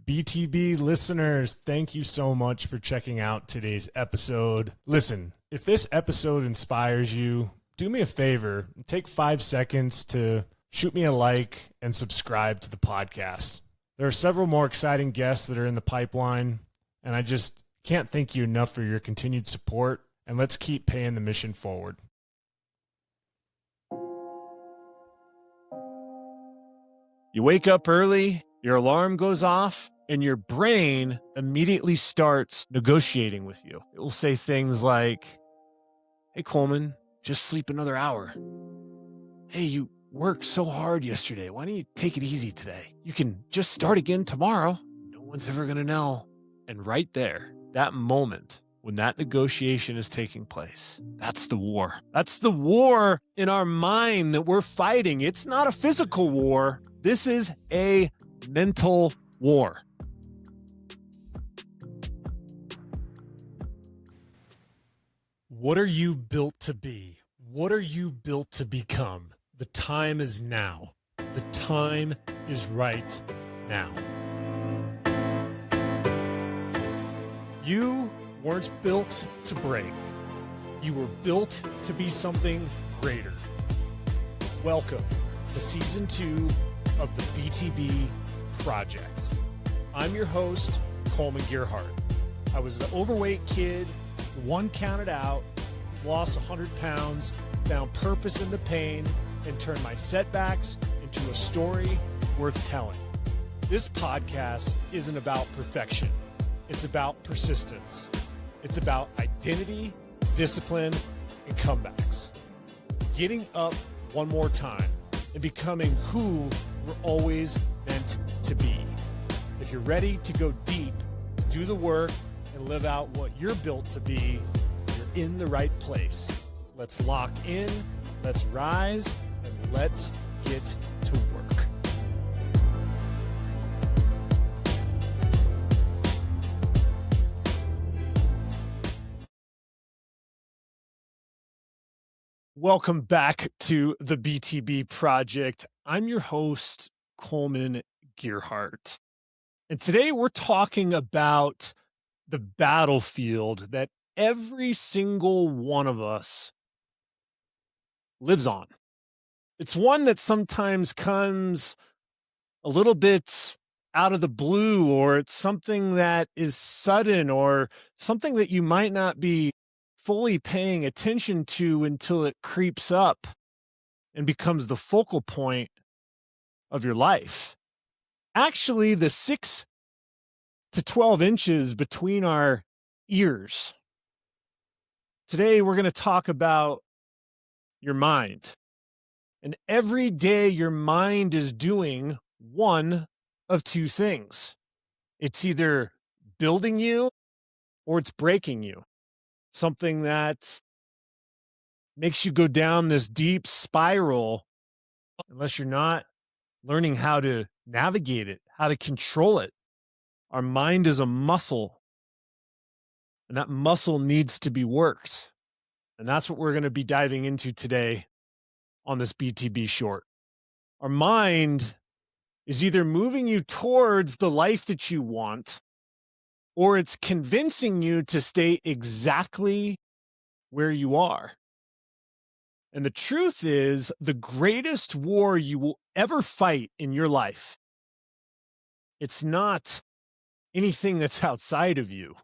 BTB listeners, thank you so much for checking out today's episode. Listen, if this episode inspires you, do me a favor, take 5 seconds to shoot me a like and subscribe to the podcast. There are several more exciting guests that are in the pipeline, and I just can't thank you enough for your continued support, and let's keep paying the mission forward. You wake up early, your alarm goes off, and your brain immediately starts negotiating with you. It will say things like, "Hey, Coleman, just sleep another hour. Hey, you worked so hard yesterday. Why don't you take it easy today? You can just start again tomorrow. No one's ever going to know." And right there, that moment when that negotiation is taking place, that's the war. That's the war in our mind that we're fighting. It's not a physical war. This is a mental war. What are you built to be? What are you built to become? The time is now. The time is right now. You weren't built to break. You were built to be something greater. Welcome to Season 2 of the BTB Project. I'm your host, Coleman Gearhart. I was the overweight kid, the one counted out, lost 100 pounds, found purpose in the pain, and turned my setbacks into a story worth telling. This podcast isn't about perfection. It's about persistence. It's about identity, discipline, and comebacks. Getting up one more time and becoming who we're always meant to be. If you're ready to go deep, do the work, and live out what you're built to be, you're in the right place. Let's lock in, let's rise, and let's get to work. Welcome back to the BTB Project. I'm your host, Coleman Gearhart. And today we're talking about the battlefield that every single one of us lives on. It's one that sometimes comes a little bit out of the blue, or it's something that is sudden, or something that you might not be fully paying attention to until it creeps up and becomes the focal point of your life. Actually, the 6 to 12 inches between our ears. Today, we're going to talk about your mind. And every day, your mind is doing one of two things. It's either building you or it's breaking you. Something that makes you go down this deep spiral unless you're not learning how to navigate it, how to control it. Our mind is a muscle, and that muscle needs to be worked. And that's what we're going to be diving into today on this BTB short. Our mind is either moving you towards the life that you want, or it's convincing you to stay exactly where you are. And the truth is, the greatest war you will ever fight in your life, it's not anything that's outside of you.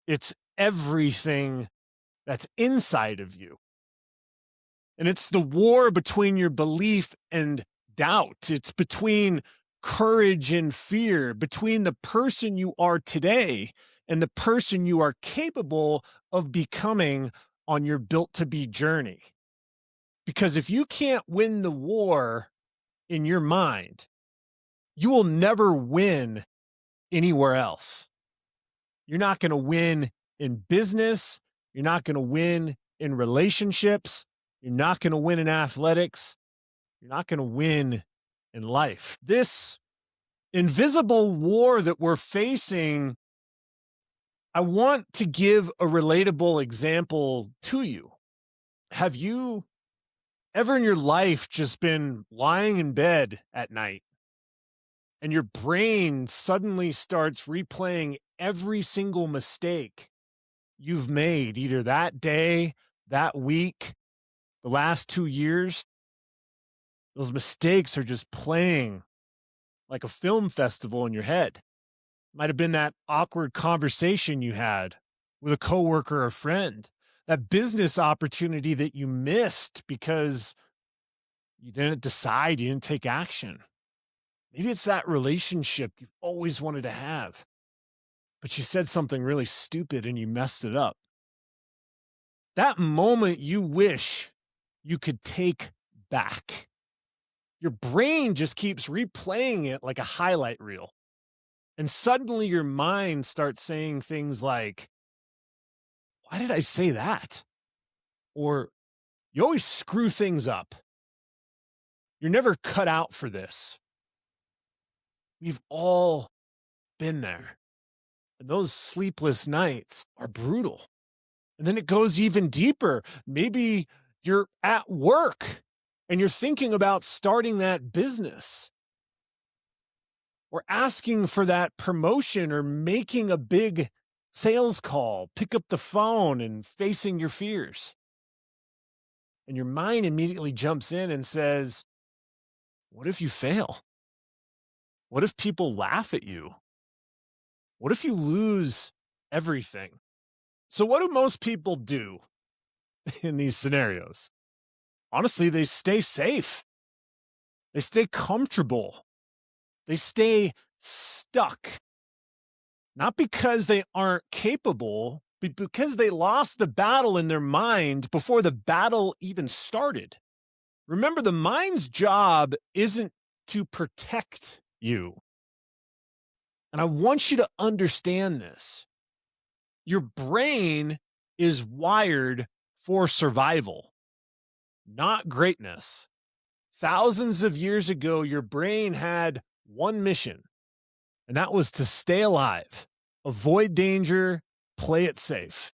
It's everything that's inside of you. And it's the war between your belief and doubt. It's between courage and fear, between the person you are today and the person you are capable of becoming on your built to be journey. Because if you can't win the war in your mind, you will never win anywhere else. You're not going to win in business. You're not going to win in relationships. You're not going to win in athletics. You're not going to win in life. This invisible war that we're facing, I want to give a relatable example to you. Have you ever in your life just been lying in bed at night And your brain suddenly starts replaying every single mistake you've made, either that day, that week, the last 2 years. Those mistakes are just playing like a film festival in your head. Might have been that awkward conversation you had with a coworker or friend, that business opportunity that you missed because you didn't decide, you didn't take action. Maybe it's that relationship you've always wanted to have, but you said something really stupid and you messed it up. That moment you wish you could take back. Your brain just keeps replaying it like a highlight reel. And suddenly your mind starts saying things like, why did I say that? Or you always screw things up. You're never cut out for this. We've all been there. And those sleepless nights are brutal. And then it goes even deeper. Maybe you're at work and you're thinking about starting that business or asking for that promotion or making a big sales call, pick up the phone and facing your fears. And your mind immediately jumps in and says, what if you fail? What if people laugh at you? What if you lose everything? So what do most people do in these scenarios? Honestly, they stay safe. They stay comfortable. They stay stuck. Not because they aren't capable, but because they lost the battle in their mind before the battle even started. Remember, the mind's job isn't to protect you. And I want you to understand this. Your brain is wired for survival, not greatness. Thousands of years ago, your brain had one mission, and that was to stay alive, avoid danger, play it safe.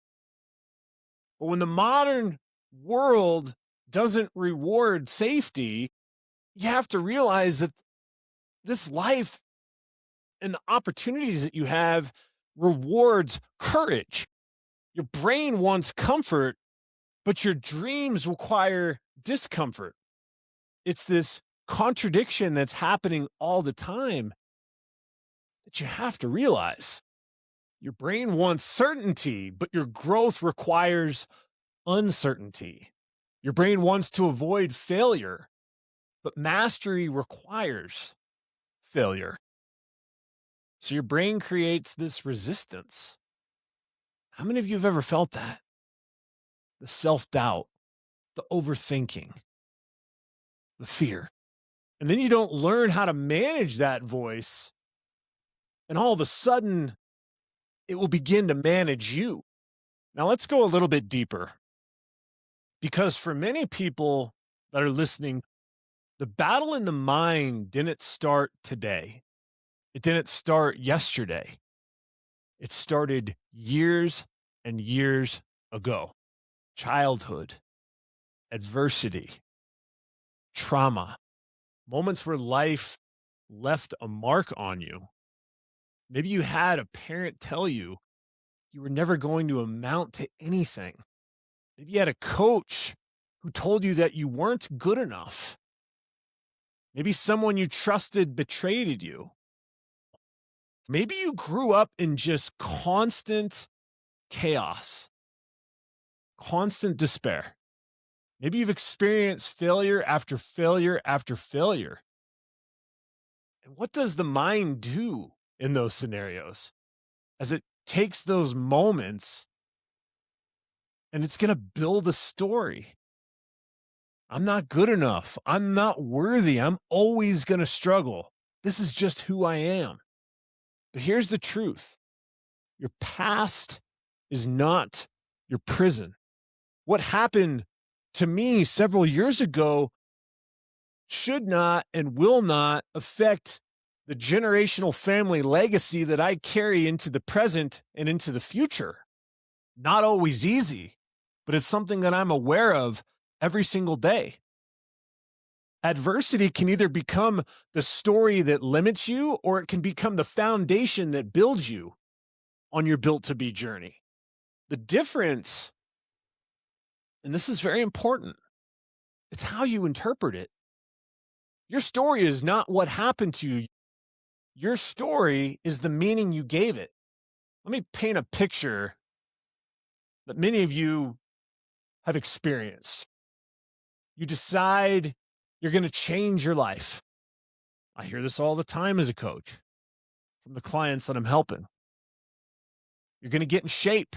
But when the modern world doesn't reward safety, you have to realize that this life and the opportunities that you have rewards courage. Your brain wants comfort, but your dreams require discomfort. It's this contradiction that's happening all the time that you have to realize. Your brain wants certainty, but your growth requires uncertainty. Your brain wants to avoid failure, but mastery requires failure. So your brain creates this resistance. How many of you have ever felt that? The self-doubt, the overthinking, the fear. And then you don't learn how to manage that voice, and all of a sudden, it will begin to manage you. Now, let's go a little bit deeper. Because for many people that are listening, the battle in the mind didn't start today. It didn't start yesterday. It started years and years ago. Childhood, adversity, trauma, moments where life left a mark on you. Maybe you had a parent tell you you were never going to amount to anything. Maybe you had a coach who told you that you weren't good enough. Maybe someone you trusted betrayed you. Maybe you grew up in just constant chaos, constant despair. Maybe you've experienced failure after failure after failure. And what does the mind do in those scenarios? As it takes those moments and it's going to build a story. I'm not good enough. I'm not worthy. I'm always going to struggle. This is just who I am. But here's the truth. Your past is not your prison. What happened to me several years ago should not and will not affect the generational family legacy that I carry into the present and into the future. Not always easy, but it's something that I'm aware of every single day. Adversity can either become the story that limits you, or it can become the foundation that builds you on your built to be journey. The difference, and this is very important, it's how you interpret it. Your story is not what happened to you. Your story is the meaning you gave it. Let me paint a picture that many of you have experienced. You decide you're going to change your life. I hear this all the time as a coach from the clients that I'm helping. You're going to get in shape.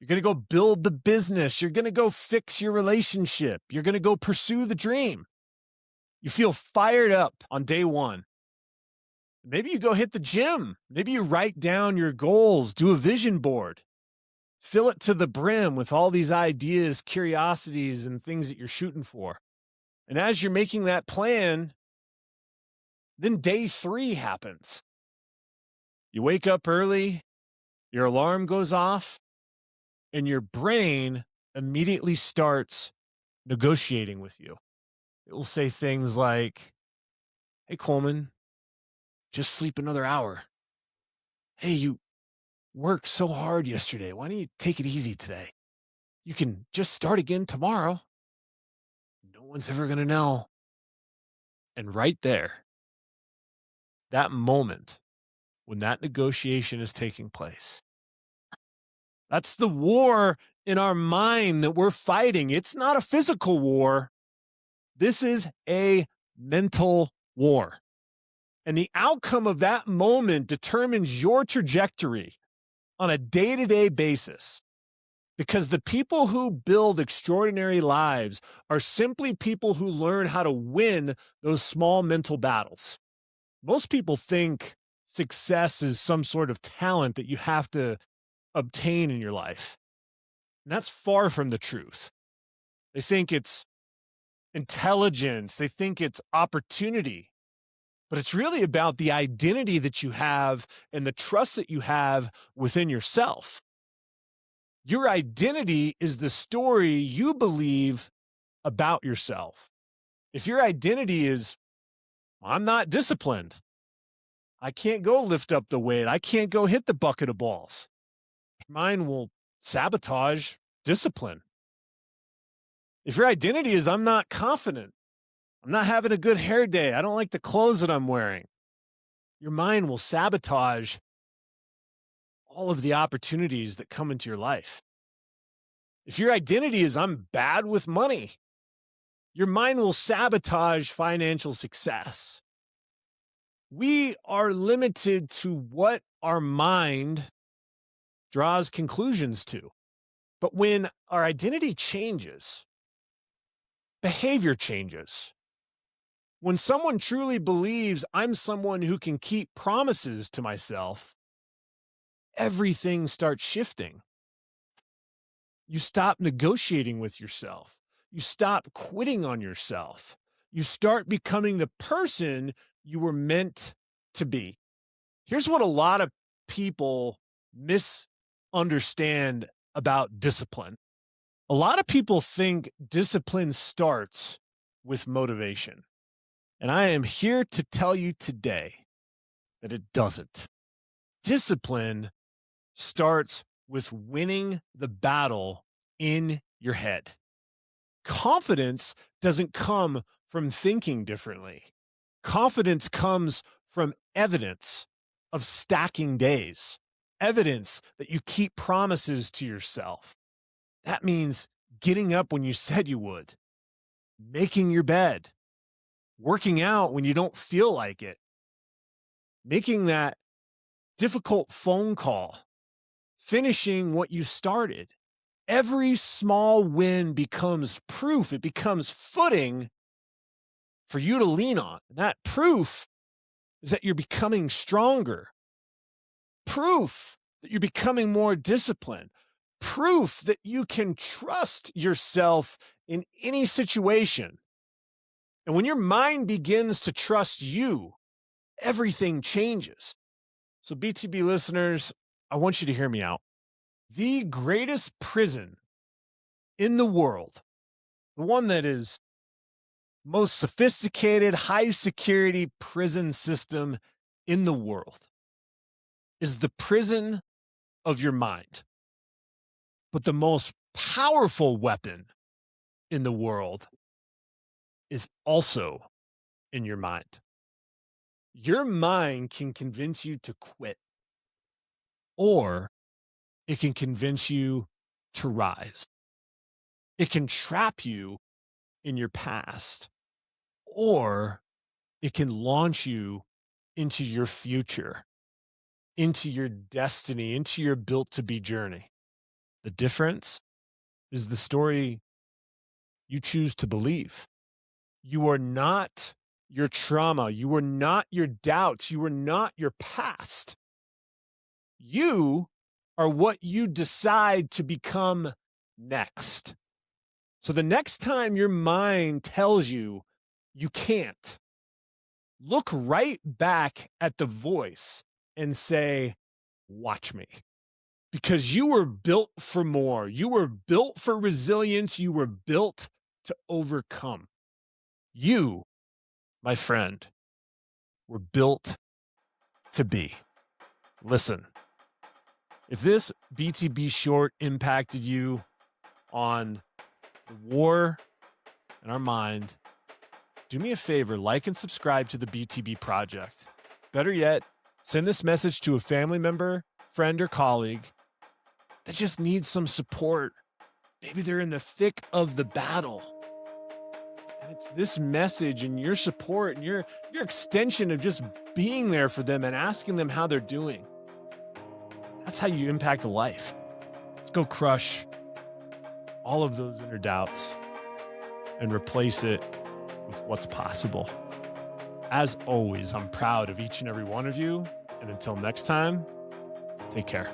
You're going to go build the business. You're going to go fix your relationship. You're going to go pursue the dream. You feel fired up on day one. Maybe you go hit the gym. Maybe you write down your goals, do a vision board, fill it to the brim with all these ideas, curiosities, and things that you're shooting for. And as you're making that plan, then day 3 happens. You wake up early, your alarm goes off, and your brain immediately starts negotiating with you. It will say things like, "Hey, Coleman, just sleep another hour. Hey, you worked so hard yesterday. Why don't you take it easy today? You can just start again tomorrow. No one's ever going to know." And right there, that moment when that negotiation is taking place, that's the war in our mind that we're fighting. It's not a physical war. This is a mental war. And the outcome of that moment determines your trajectory on a day-to-day basis. Because the people who build extraordinary lives are simply people who learn how to win those small mental battles. Most people think success is some sort of talent that you have to obtain in your life. And that's far from the truth. They think it's intelligence. They think it's opportunity. But it's really about the identity that you have and the trust that you have within yourself. Your identity is the story you believe about yourself. If your identity is, "I'm not disciplined. I can't go lift up the weight. I can't go hit the bucket of balls," mine will sabotage discipline. If your identity is, "I'm not confident. I'm not having a good hair day. I don't like the clothes that I'm wearing," your mind will sabotage all of the opportunities that come into your life. If your identity is, "I'm bad with money," your mind will sabotage financial success. We are limited to what our mind draws conclusions to. But when our identity changes, behavior changes. When someone truly believes, "I'm someone who can keep promises to myself," everything starts shifting. You stop negotiating with yourself. You stop quitting on yourself. You start becoming the person you were meant to be. Here's what a lot of people misunderstand about discipline. A lot of people think discipline starts with motivation. And I am here to tell you today that it doesn't. Discipline starts with winning the battle in your head. Confidence doesn't come from thinking differently. Confidence comes from evidence of stacking days, evidence that you keep promises to yourself. That means getting up when you said you would, making your bed, working out when you don't feel like it, making that difficult phone call, finishing what you started. Every small win becomes proof. It becomes footing for you to lean on. And that proof is that you're becoming stronger. Proof that you're becoming more disciplined. Proof that you can trust yourself in any situation. And when your mind begins to trust you, everything changes. So BTB listeners, I want you to hear me out. The greatest prison in the world, the one that is most sophisticated, high security prison system in the world is the prison of your mind. But the most powerful weapon in the world is also in your mind. Your mind can convince you to quit, or it can convince you to rise. It can trap you in your past, or it can launch you into your future, into your destiny, into your built to be journey. The difference is the story you choose to believe. You are not your trauma. You are not your doubts. You are not your past. You are what you decide to become next. So the next time your mind tells you you can't, look right back at the voice and say, watch me. Because you were built for more. You were built for resilience. You were built to overcome. You, my friend, were built to be. Listen, if this BTB short impacted you on the war in our mind, do me a favor, like and subscribe to the BTB Project. Better yet, send this message to a family member, friend, or colleague that just needs some support. Maybe they're in the thick of the battle. And it's this message and your support and your extension of just being there for them and asking them how they're doing. That's how you impact a life. Let's go crush all of those inner doubts and replace it with what's possible. As always, I'm proud of each and every one of you. And until next time, take care.